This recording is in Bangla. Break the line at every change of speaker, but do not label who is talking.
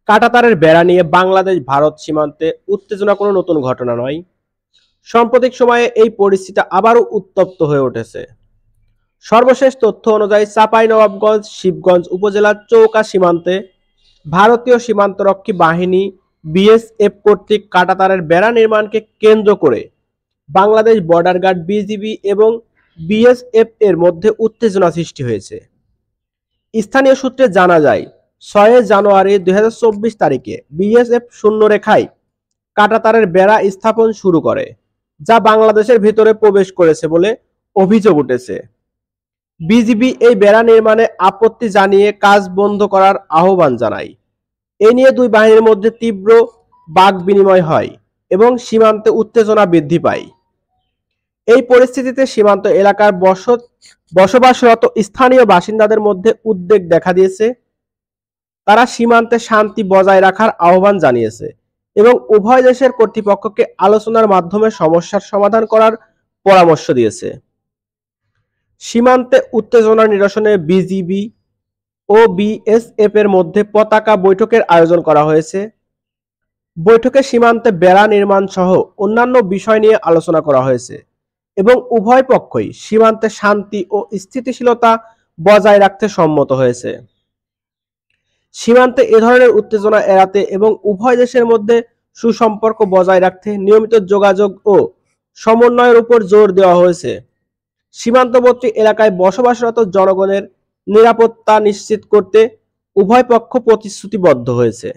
কাঁটাতারের বেড়া নিয়ে বাংলাদেশ ভারত সীমান্তে উত্তেজনা কোনো নতুন ঘটনা নয়। সাম্প্রতিক সময়ে এই পরিস্থিতি আবারও উত্তপ্ত হয়ে উঠেছে। সর্বশেষ তথ্য অনুযায়ী চাঁপাইনবাবগঞ্জ শিবগঞ্জ উপজেলার চৌকা সীমান্তে ভারতীয় সীমান্তরক্ষী বাহিনী বিএসএফ কর্তৃক কাঁটাতারের বেড়া নির্মাণকে কেন্দ্র করে বাংলাদেশ বর্ডার গার্ড বিজিবি এবং বিএসএফ এর মধ্যে উত্তেজনা সৃষ্টি হয়েছে। স্থানীয় সূত্রে জানা যায়, ৬ জানুয়ারি ২০২৪ তারিখে বিএসএফ শূন্যরেখায় কাঁটাতারের বেড়া স্থাপন শুরু করে, যা বাংলাদেশের ভিতরে প্রবেশ করেছে বলে অভিযোগ উঠেছে। বিজিবি এই বেড়া নির্মাণে আপত্তি জানিয়ে কাজ বন্ধ করার আহ্বান জানায়। এ নিয়ে দুই বাহিনীর মধ্যে তীব্র বাকবিনিময় হয় এবং সীমান্তে উত্তেজনা বৃদ্ধি পায়। এই পরিস্থিতিতে সীমান্ত এলাকার বসবাসরত স্থানীয় বাসিন্দাদের মধ্যে উদ্বেগ দেখা দিয়েছে। তারা সীমান্তে শান্তি বজায় রাখার আহ্বান জানিয়েছে এবং উভয় দেশের কর্তৃপক্ষকে আলোচনার মাধ্যমে সমস্যার সমাধান করার পরামর্শ দিয়েছে। সীমান্তে উত্তেজনা নিরসনে বিজিবি ও বিএসএফ এর মধ্যে পতাকা বৈঠকের আয়োজন করা হয়েছে। বৈঠকে সীমান্তে বেড়া নির্মাণ সহ অন্যান্য বিষয় নিয়ে আলোচনা করা হয়েছে এবং উভয় পক্ষই সীমান্তে শান্তি ও স্থিতিশীলতা বজায় রাখতে সম্মত হয়েছে। সীমান্তে এ ধরনের উত্তেজনা এড়াতে এবং উভয় দেশের মধ্যে সুসম্পর্ক বজায় রাখতে নিয়মিত যোগাযোগ ও সমন্বয়ের উপর জোর দেওয়া হয়েছে। সীমান্তবর্তী এলাকায় বসবাসরত জনগণের নিরাপত্তা নিশ্চিত করতে উভয় পক্ষ প্রতিশ্রুতিবদ্ধ হয়েছে।